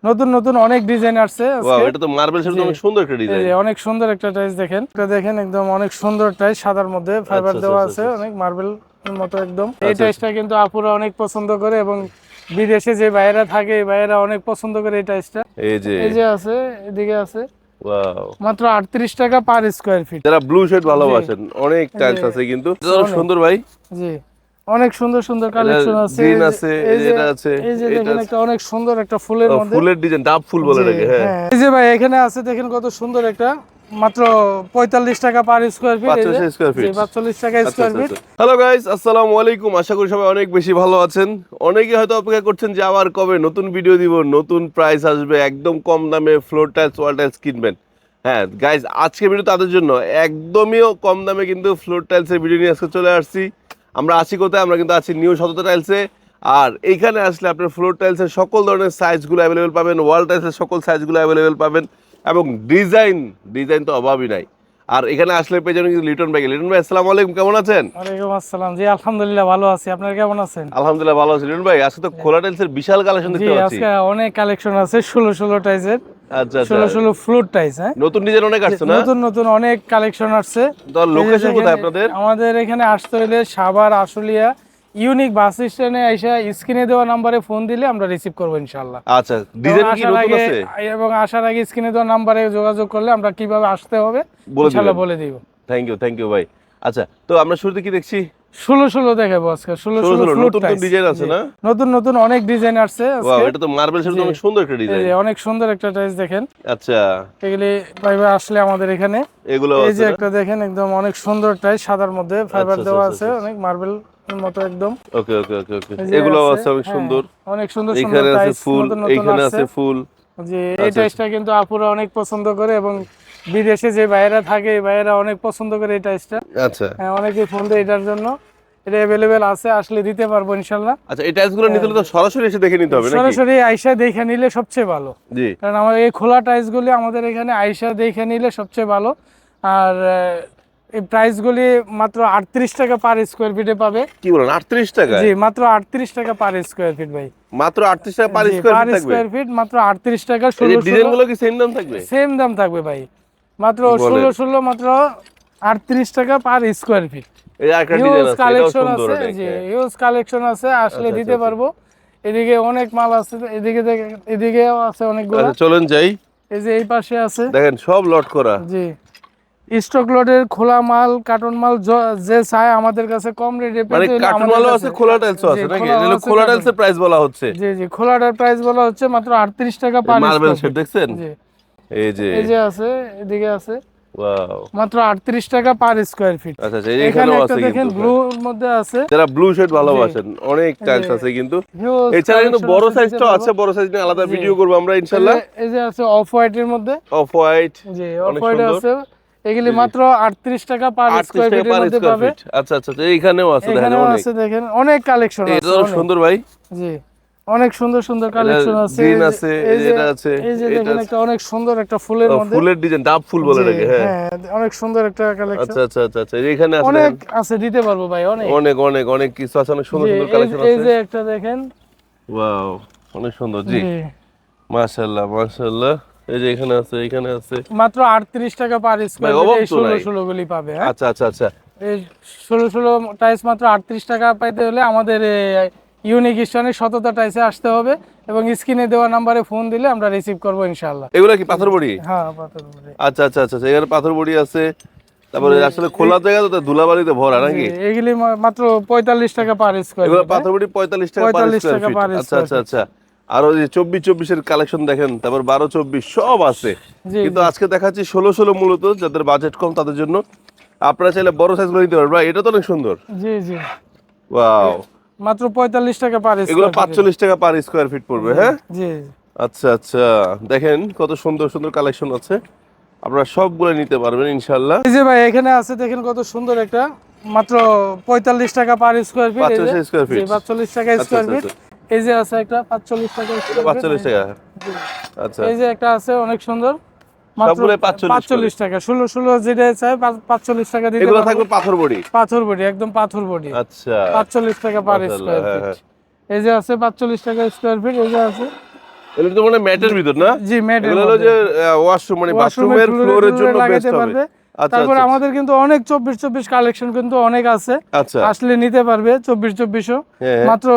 নতুন নতুন অনেক ডিজাইন আসছে ওয়াও, এটা তো মার্বেল সেটা তো অনেক সুন্দর একটা ডিজাইন। অনেক সুন্দর একটা টাইলস দেখেন, এটা দেখেন একদম অনেক সুন্দর টাইলস, সাদার মধ্যে ফাইবার দেওয়া আছে, অনেক মার্বেল মতো একদম। এই টাইলসটা কিন্তু আপুরা অনেক পছন্দ করে এবং বিদেশে যে বাইরে থাকে এই বাইরে অনেক পছন্দ করে এই টাইলসটা। এই যে আছে, এদিকে আছে, ওয়াও, মাত্র 38 টাকা পার স্কয়ার ফিট। যারা ব্লু শেড ভালোবাসেন অনেক টাইলস আছে কিন্তু সুন্দর ভাই। জি, অনেক সুন্দর সুন্দর কালেকশন আছে। গ্রিন আছে, এটা আছে, এই যে দেখেন একটা অনেক সুন্দর একটা ফুলের মধ্যে, ফুলের ডিজাইন, ডাব ফুল বলে এটাকে। হ্যাঁ, এই যে ভাই এখানে আছে দেখেন কত সুন্দর একটা, মাত্র 45 টাকা per square feet. 45 square feet, 45 টাকা স্কয়ার ফিট। হ্যালো গাইস, আসসালামু আলাইকুম। আশা করি সবাই অনেক বেশি ভালো আছেন। অনেকে হয়তো অপেক্ষা করছেন যে আবার কবে নতুন ভিডিও দিব, নতুন প্রাইস আসবে, একদম কম দামে ফ্লোর টাইলস ওয়াল টাইলস কিনবেন। হ্যাঁ গাইস, আজকে ভিডিও তাদের জন্য একদমই কম দামে কিন্তু ফ্লোর টাইলসের ভিডিও নিয়ে আজকে চলে আসছি। আমরা আছি কোথায়? আমরা কিন্তু আছি নিউ শততা টাইলসে। আর এইখানে আসলে আপনার ফ্লোর টাইলসের সকল ধরনের সাইজগুলো অ্যাভেলেবেল পাবেন, ওয়াল টাইলসের সকল সাইজগুলো অ্যাভেলেবেল পাবেন এবং ডিজাইন তো অভাবই নাই। আর এখানে আসলে পেয়ে যাবেন কিন্তু লিটন ভাই। লিটন ভাই, আসসালামু আলাইকুম, কেমন আছেন? ওয়ালাইকুম আসসালাম। জি আলহামদুলিল্লাহ ভালো আছি, আপনারা কেমন আছেন? আলহামদুলিল্লাহ ভালো আছি। লিটন ভাই, আজকে তো খোলা টাইলসের বিশাল কালেকশন দেখতে পাচ্ছি। আজকে অনেক কালেকশন আছে, 16 টাইলসের। আচ্ছা, 16 ফ্লোর টাইলস। হ্যাঁ, নতুন ডিজাইন অনেক আসছে না? নতুন অনেক কালেকশন আসছে। তো লোকেশন কোথায় আপনাদের? আমাদের এখানে আসতে হলে সাভার আশুলিয়া ইউনিক বাস স্ট্যান্ডে এসে স্ক্রিনে দেওয়া নম্বরে ফোন দিলে আমরা রিসিভ করব ইনশাআল্লাহ। আচ্ছা, ডিজাইন কি নতুন আছে? এবং আসার আগে স্ক্রিনে দেওয়া নম্বরে যোগাযোগ করলে আমরা কিভাবে আসতে হবে ইনশাআল্লাহ বলে দিব। থ্যাংক ইউ ভাই। আচ্ছা, তো আমরা শুরুতে কি দেখছি? 16 দেখাবো আজকে। 16 নতুন ডিজাইন আছে না? নতুন অনেক ডিজাইন আসছে আজকে। ওয়াও, এটা তো মার্বেল সেটা তো অনেক সুন্দর একটা ডিজাইন। অনেক সুন্দর একটা টাইলস দেখেন। আচ্ছা, এগুলি ভাইবা আসলে আমাদের এখানে এগুলো এই আছে যে না? একটা দেখেন একদম অনেক সুন্দর টাইলস, সাদার মধ্যে ফাইবার দেওয়া আছে, অনেক মার্বেল মতো একদম। ওকে, এগুলো আছে অনেক সুন্দর। অনেক সুন্দর এখানে আছে টাইলস, ফুল, এখানে আছে ফুল। যে এই টাইলসটা কিন্তু আপুরা অনেক পছন্দ করে এবং বিদেশে যে বাইরে থাকে এই বাইরে অনেক পছন্দ করে এই টাইলসটা। আচ্ছা, হ্যাঁ, অনেকে ফোন দেয় এটার জন্য। এটা अवेलेबल আছে, আসলে দিতে পারবো ইনশাআল্লাহ। আচ্ছা, এই টাইলসগুলো নিতে হলে তো সরাসরি এসে দেখে নিতে হবে নাকি? সরাসরি আয়শা দেখে নিলে সবচেয়ে ভালো। জি, কারণ আমাদের এই খোলা টাইলসগুলি আমাদের এখানে আয়শা দেখে নিলে সবচেয়ে ভালো। আর এই প্রাইসগুলি মাত্র 38 টাকা পার স্কয়ার ফিটে পাবে। কি বলেন, 38 টাকা? জি, মাত্র 38 টাকা পার স্কয়ার ফিট ভাই। মাত্র 38 টাকা পার স্কয়ার ফিট থাকবে? মাত্র 38 টাকা। এই ডিজাইনগুলো কি সেম দাম থাকবে? সেম দাম থাকবে ভাই। মাত্র 16 মাত্র 38 টাকা পার স্কয়ার ফিট। এই আরেকটা ডিজাইন আছে, এটাও সুন্দর অনেক। জি, হিউজ কালেকশন আছে, আসলে দিতে পারবো। এদিকে অনেক মাল আছে, এদিকেও আছে অনেকগুলো। আচ্ছা, চলেন যাই। এই যে এই পাশে আছে, দেখেন সব লট করা। জি, স্টক লটের খোলা মাল, কার্টন মাল যে চায় আমাদের কাছে কম রেটে পেতে। মানে কার্টন মালও আছে, খোলা টাইলসও আছে নাকি? এটা খোলা টাইলসের প্রাইস বলা হচ্ছে। জি, খোলাটার প্রাইস বলা হচ্ছে মাত্র 38 টাকা পার মার্বেল শেড দেখছেন? জি, এই যে আছে, এদিকে আছে, ওয়াও, মাত্র 38 টাকা পার স্কয়ার ফিট। আচ্ছা, এখানেও আছে দেখেন কিন্তু। ব্লুর মধ্যে আছে, যারা ব্লু শেড ভালোবাসেন অনেক টাইলস আছে কিন্তু। এছাড়া কিন্তু বড় সাইজটাও আছে, বড় সাইজ নিয়ে আলাদা ভিডিও করব আমরা ইনশাআল্লাহ। এই যে আছে অফ হোয়াইটের মধ্যে, অফ হোয়াইট, জি, অফ হোয়াইট আছে। এগুলি মাত্র 38 টাকা পার স্কয়ার ফিটের মধ্যে পাবে। আচ্ছা, এইখানেও আছে, দেখেন অনেক আছে, দেখেন অনেক কালেকশন আছে। এটা সুন্দর ভাই। জি, অনেক সুন্দর কালেকশন আছে। গ্রিন আছে, এটা আছে, এই যে দেখেন একটা অনেক সুন্দর একটা ফুলের মধ্যে, ফুলের ডিজাইন, ডাব ফুল বলে এটাকে। হ্যাঁ, অনেক সুন্দর একটা কালেকশন। আচ্ছা, এখানে আছে, অনেক আছে, দিতে পারবো ভাই। অনেক কিছু আছে, অনেক সুন্দর কালেকশন আছে। এই যে একটা দেখেন, ওয়াও, অনেক সুন্দর। জি, মাশাআল্লাহ। এই যে এখানে আছে মাত্র 38 টাকা পার স্কয়ার ফিট। 16 গুলি পাবে। হ্যাঁ, আচ্ছা, এই 16 টাইলস মাত্র 38 টাকা পাইতে হলে আমাদের ইউনিক স্টোনে শততা টাইলসে আসতে হবে এবং স্ক্রিনে দেওয়া নম্বরে ফোন দিলে আমরা রিসিভ করব ইনশাআল্লাহ। এগুলো কি পাথর বড়ি? হ্যাঁ, পাথর বড়ি। আচ্ছা, এখানে পাথর বড়ি আছে। তারপরে আসলে খোলা জায়গা তো ধুলাবালিতে ভরা নাকি? এগুলি মাত্র 45 টাকা পার স্কয়ার ফিট। এগুলো পাথর বড়ি 45 টাকা পার স্কয়ার ফিট। আচ্ছা, আর ওই 24 এর কালেকশন দেখেন, তারপর 12-24 সব আছে। কিন্তু আজকে দেখাচ্ছি 16 মূলত যাদের বাজেট কম তাদের জন্য। আপনারা চাইলে বড় সাইজগুলো নিতে পারবেন। এটা তো অনেক সুন্দর। জি, ওয়াও, মাত্র 45 টাকা পার স্কয়ার। এগুলো 45 টাকা পার স্কয়ার ফিট পড়বে। হ্যাঁ, জি, আচ্ছা, দেখেন কত সুন্দর কালেকশন আছে, আপনারা সবগুলো নিতে পারবেন ইনশাআল্লাহ। এই যে ভাই এখানে আছে দেখেন কত সুন্দর একটা, মাত্র 45 টাকা per square feet. 45 square feet, 45 টাকা স্কয়ার ফিট। এই যে আছে একটা 45 টাকা স্কয়ার ফিট। 45 টাকা। আচ্ছা, এই যে একটা আছে অনেক সুন্দর, মাত্র সবগুলো 45 টাকা। 16 যেটা চাই 45 টাকা দিতে। এগুলো থাকবে পাথর বডি, একদম পাথর বডি। আচ্ছা, 45 টাকা পার স্কয়ার ফিট। এই যে আছে 45 টাকা স্কয়ার ফিট। এই যে আছে এটা তো মানে ম্যাটের ভিতর না? জি, ম্যাটের এগুলো হলো যে ওয়াশরুম মানে বাথরুমের ফ্লোরের জন্য বেস্ট হবে। আচ্ছা তারপর আচ্ছা আমাদের কিন্তু অনেক 24 কালেকশন কিন্তু অনেক আছে, আচ্ছা। আসলে নিতে পারবে 24 হ্যাঁ। মাত্র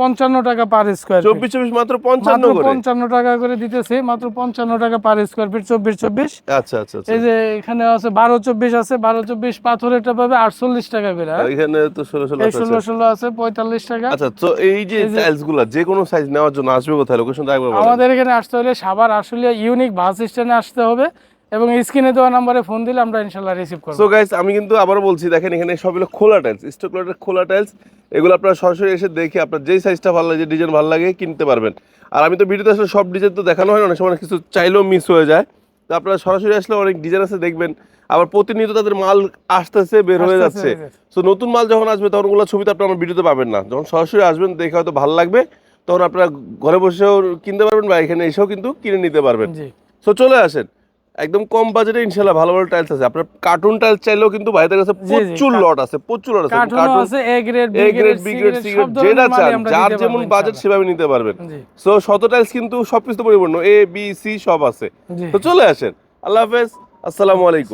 55 টাকা পার স্কয়ার ফিট। 24 মাত্র 55 মাত্র করে। 55 টাকা করে দিতেছি, মাত্র 55 টাকা পার স্কয়ার ফিট 24। আচ্ছা আচ্ছা আচ্ছা। এই যে এখানে আছে 12-24 আছে, 12-24 পাথরেরটা পাবে 48 টাকা করে। এখানে তো 16 এই আছে। 16 আছে 45 টাকা। আচ্ছা, তো এই যে টাইলস গুলা যে কোনো সাইজ নেওয়ার জন্য আসবে কোথায়, লোকেশনটা একবার বলেন। আমাদের এখানে আসতে হলে সাভার আশুলিয়া ইউনিক বাস স্ট্যান্ডে আসতে হবে এবং স্ক্রিনে দেওয়া নম্বরে ফোন দিলে আমরা ইনশাআল্লাহ রিসিভ করব। সো গাইস, আমি কিন্তু আবারও বলছি, দেখেন এখানে সবগুলো খোলা টাইলস, স্টক লটের খোলা টাইলস। এগুলো আপনারা সরাসরি এসে দেখে আপনার যেই সাইজটা ভালো লাগে, যে ডিজাইন ভালো লাগে কিনতে পারবেন। আর আমি তো ভিডিওতে আসলে সব ডিজাইন তো দেখানো হয় না, অনেক সময় কিছু চাইলেও মিস হয়ে যায়। তো আপনারা সরাসরি আসলে অনেক ডিজাইন আছে দেখবেন। আবার প্রতিনিয়ত তাদের মাল আসতেছে, বের হয়ে যাচ্ছে। সো নতুন মাল যখন আসবে তখন ওগুলো ছবি তো আপনারা আমার ভিডিওতে পাবেন না। যখন সরাসরি আসবেন দেখে হয়তো ভালো লাগবে, তখন আপনারা ঘরে বসেও কিনতে পারবেন বা এখানে এসেও কিন্তু কিনে নিতে পারবেন। জি। সো চলে আসেন, একদম কম বাজেটে ইনশাআল্লাহ ভালো ভালো টাইলস আছে। আপনার কার্টুন টাইলস চাইলেও কিন্তু ভাইদের কাছে প্রচুর লট আছে, প্রচুর লট আছে। কার্টুনও আছে, A grade, A grade, B grade, C grade, যেটা চান, যার যেমন বাজেট সেভাবে নিতে পারবেন। জি। সো শত টাইলস কিন্তু সবকিছু পরিপূর্ণ, এ বি সি সব আছে। জি। তো চলে আসেন। আল্লাহ হাফেজ, আসসালামু আলাইকুম।